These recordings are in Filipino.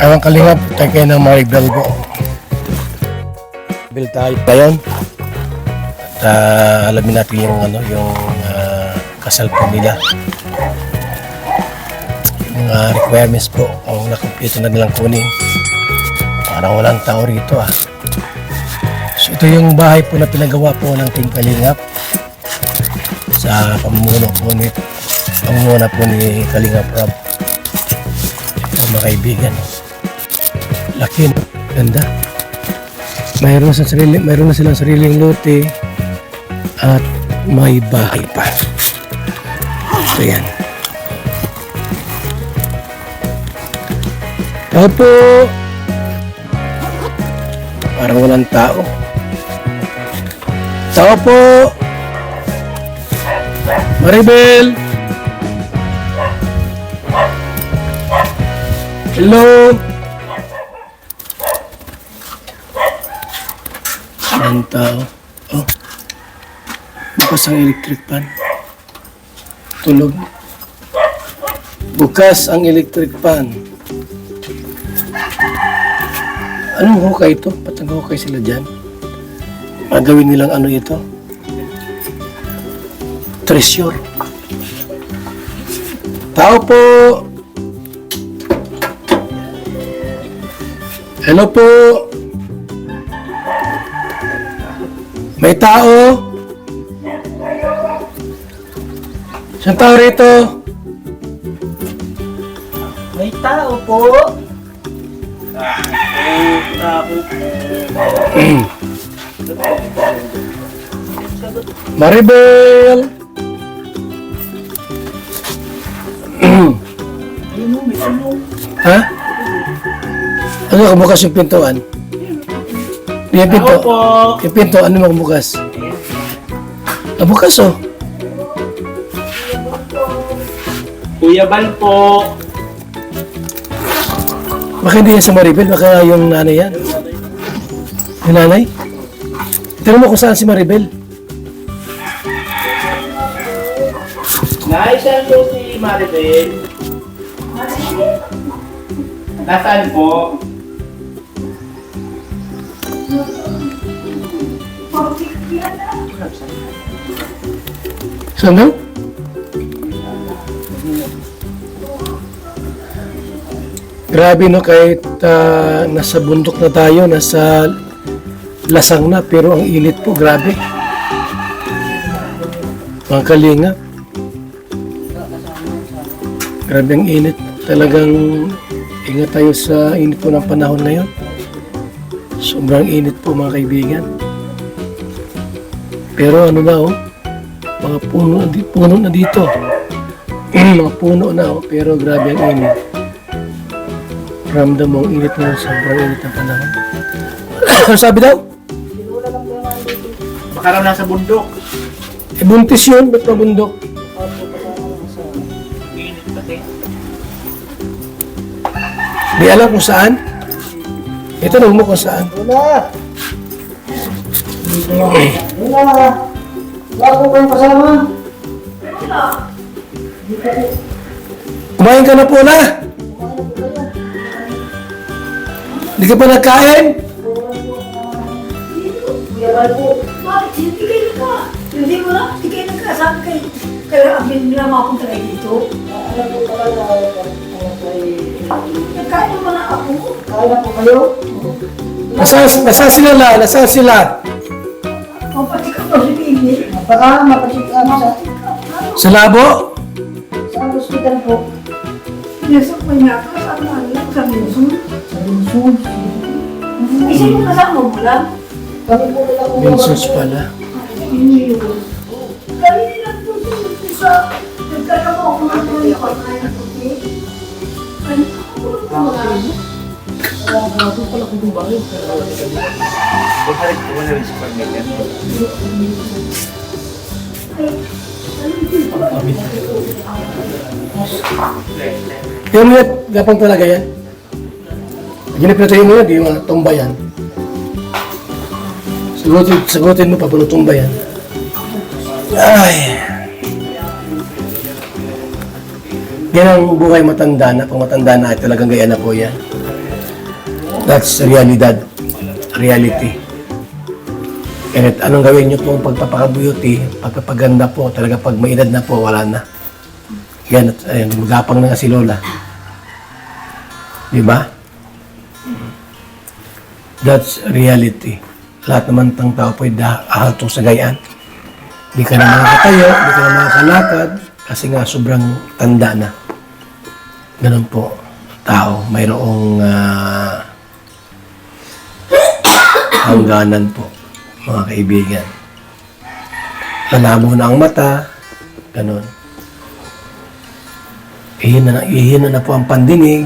Ang kalingap, tayo kayo ng Maribel po. Bill tayo ngayon. At alamin natin yung kasal po nila. Yung requirements po, ang nakumpleto na nilang kunin. Parang walang tao rito So ito yung bahay po na pinagawa po ng Team Kalingap sa pamumuno po ni Kalingap Rob. Ito mga kaibigan. Laki, ganda. Mayroon na silang sariling lote at may bahay pa. So yan. Tao po. Parang walang tao. Tao po. Maribel. Hello. Walang tao. Oh. Bukas ang electric fan. Tulog. Bukas ang electric fan. Anong hukay ito? Ba't nag-hukay sila dyan? Magawin nilang ano ito? Treasure. Tao po! Hello po! May tao? Saan tao rito? May tao po. Maribel! Ha? Ano nakabukas yung pintuan? Yung pinto? Yung pinto, ano nakabukas? Nabukas oh. Kuya Bal po. Baka hindi yan sa Maribel, baka yung nanay yan. Yung nanay? Tanong mo kung saan si Maribel. Naisan po si Maribel. Nasaan po? Saan daw? Grabe no, kahit nasa bundok na tayo, nasa lasang na, pero ang init po, grabe. Mga kalinga. Grabe ang init. Talagang ingat tayo sa init po ng panahon ngayon. Sobrang init po mga kaibigan. Pero ano na mga puno na dito. Mga puno na pero grabe ang init. Ramdam mo ang init na sobrang init ng panahon. Ano sabi daw? Baka raw nasa bundok. Buntis yun, ba't pa bundok? Init pati. Di alam kung saan? Ito na mo kung saan. Wala. Wala po kayong kasama. Kumain ka na po na? Hindi ka pa nagkain? Bakit? Hindi kayo nagka. Hindi mo na. Hindi kayo nagka. Sabi kayo. Kaya abin nila mapunta kayo dito. Nagkain mo na ako. Kaya po kayo? Nasaan sila la? Nasaan sila? Ang pati ka pa si Pini. Baka mapasikaan Sa labo? sa hospital po. Pinasok mo niya ako. Sabi na lang sa Minsun. Sa Binsun. Ay, sino kasama mo lang? Kami po nila po. Minsus pala. Hindi yun. Kami nilang po sa nagkakama ako ng mga pagkain ng puti. Ano ka po lang? Bukalik po na rin sa pagmigyan. Yung mga gapang talaga yan. Ginipinatayin mo yan, di yung mga tumba yan. Sagutin mo pa, tumba yan. Ay. Yan ang buhay matanda na. Pag matanda na, talagang gaya na po yan. That's realidad. Reality. Kahit anong gawin nyo pong pagpapaka-beauty, pagpapaganda po, talaga pag may edad na po, wala na. Yan, ayun, magapang na nga si Lola. Di ba? That's reality. Lahat naman ng tao po ay ahaltong sa gayaan. Di ka na makakatayo, di ka na makakalakad, kasi nga sobrang tanda na. Ganun po, tao. Mayroong hangganan po, mga kaibigan. Malabo na ang mata, ganun. Ihina na po ang pandinig,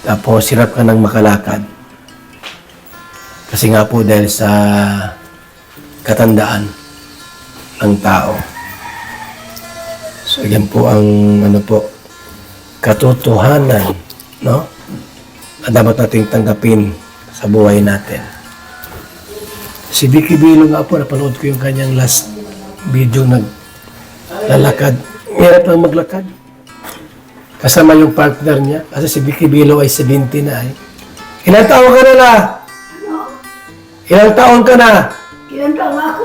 tapos hirap ka ng makalakad. Kasi nga po dahil sa katandaan ng tao. So yan po ang ano po, katotohanan, no? Na dapat nating tanggapin sa buhay natin. Si Vicky Bilo nga po, napanood ko yung kanyang last video naglalakad. Hirap lang maglakad. Kasama yung partner niya. Kasi si Vicky Bilo ay 70 na eh. Ilang taon ka na na? Ilang taon ka na? Ilan taon ako?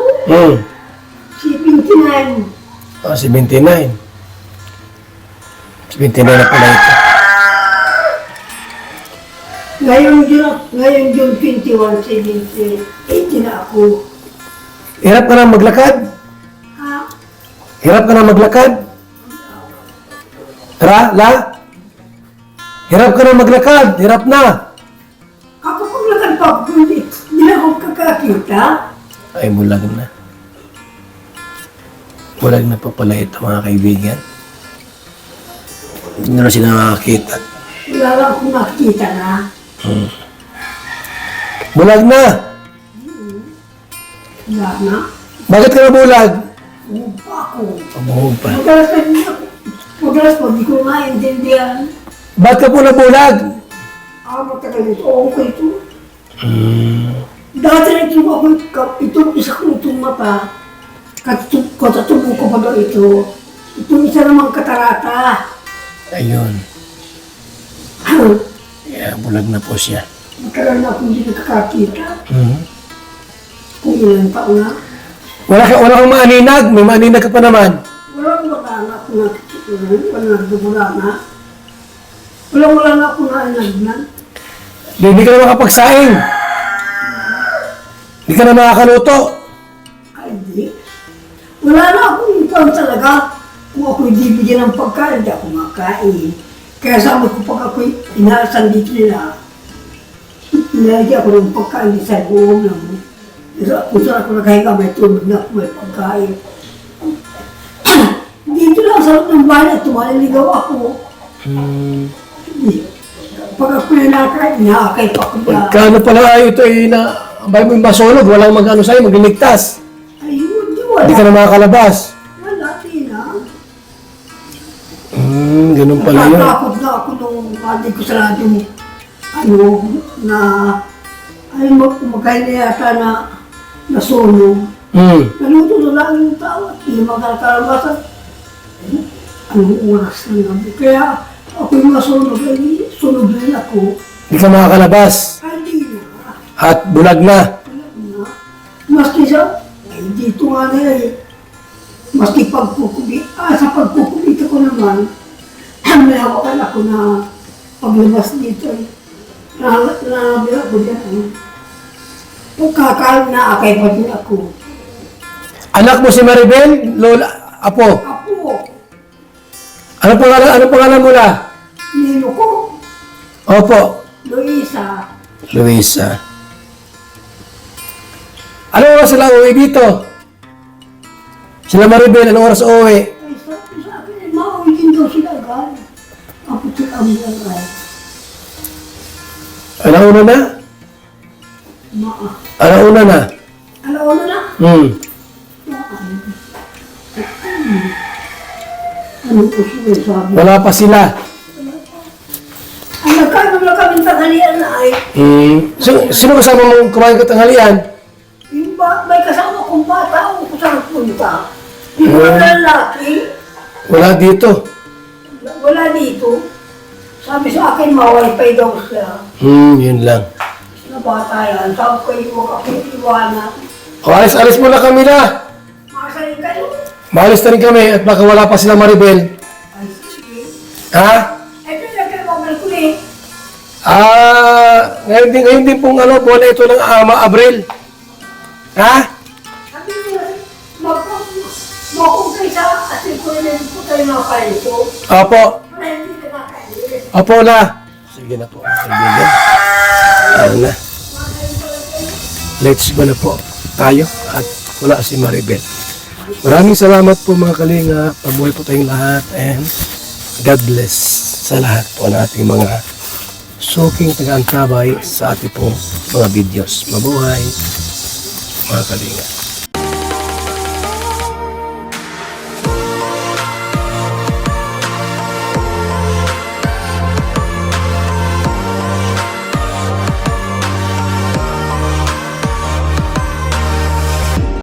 79. Oh, 79. 79 na pala ito. Ngayon June 21, 80 na ako. Hirap ka na maglakad? Ha? Hirap ka na maglakad? La? Hirap ka na maglakad? Hirap na. Ako kung lakad pa ako, hindi na ako kakakita. Ay, bulag na. Bulag na pa pala ito, mga kaibigan. Hindi na sila nakakita. Wala lang akong nakita na. Bulag na! Wala na. Bakit ka na bulag? Huwag pa ako. Pabuhog pa. Madalas pa, di ko maintindihan. Bakit ka po nabulag? Matagal ito. Okay ito. Dati na ito ako, itong isa ko itong mata, katatubo ko pa daw ito. Itong isa namang katarata. Ayun. Yeah, bulag na po siya. Matagal na akong hindi nakakakita. Kung ilang taon na. Wala kang maaninag. May maaninag ka pa naman. Wala na ako wala na. Wala na ako nainagnan. Hindi ka na makapagsaing. Hindi ka na makakaluto. Ay, di. Wala na akong ipang talaga. Kung ako hindi bigyan ng pagkain, hindi ako makain. Kaya sabi ko pag ako'y inaasan dito nila, nilagyan ako ng pagkain di sa buong lang. Kung saan ako nakahiga, may tubig na ako, may pagkain. Dito lang sa loob ng bahay at tumaliligaw ako. Pag ako nakain, inaakay pa ako na. Kano pala ito ay na, abay mo yung masunog, walang mag-ano sa'yo, magliligtas. Ayun, di wala. Hindi ka na makakalabas. Wala, di na. Ganun pala yun. Natatakot na ako nung hindi ko sa radyo mo. Kumakain na yata na nasunog. Naluto na lang yung tao at hindi makakalabasan. Anong oras na naman. Kaya ako yung masunog, ay sunog rin ako. Hindi ka makakalabas. Ay, di na. At bulag na. Wala na. Maski sa, dito nga nila eh. Maski sa pagkukubit ako naman, may hawakan ako na paglabas dito eh. Nanabi ako dyan. Pagkakain na akay pa din ako. Anak mo si Maribel? Lola? Apo? Apo, Ano pangalan mo na? nino ko, Opo. Luisa, Luisa. Anong oras sila uwi dito? Sila Maribel, anong oras uwi? ay sabi sa akin, mauwi din daw sila agad. Ako sa kami agad. Alauna na? Alauna na? Alauna na? Ano ko siya sabi? Wala pa sila. Ang nagkaroon na kami tanghalian na ay, Sino kasama mong kumain ka tanghalian? yung may kasama kong bata, ako saan punta. Yung mga lalaki, Wala dito. wala dito. Sabi sa akin, mawalipay daw siya. Yun lang. Na bata yan. Sabi ko, huwag ako iwanan. O, alis muna kami na. Makasaling kayo. Maalis na rin kami at baka wala pa sila Maribel. Ay, sige. Ha? Ito na kayo babalik ulit. Ngayon din pong buwan na ito ng Abril. Ha? Sabi niya, makumpay sa asin ko na po tayo mga palito. Opo. Para hindi na nakailis. Opo na. Sige na po, kaibigan. Ano na. Let's go na po tayo at wala si Maribel. Maraming salamat po mga kalinga. Pabuhay po tayong lahat and God bless sa lahat po ng ating mga suking taga-antabay sa ating pong mga videos. Mabuhay mga kalinga.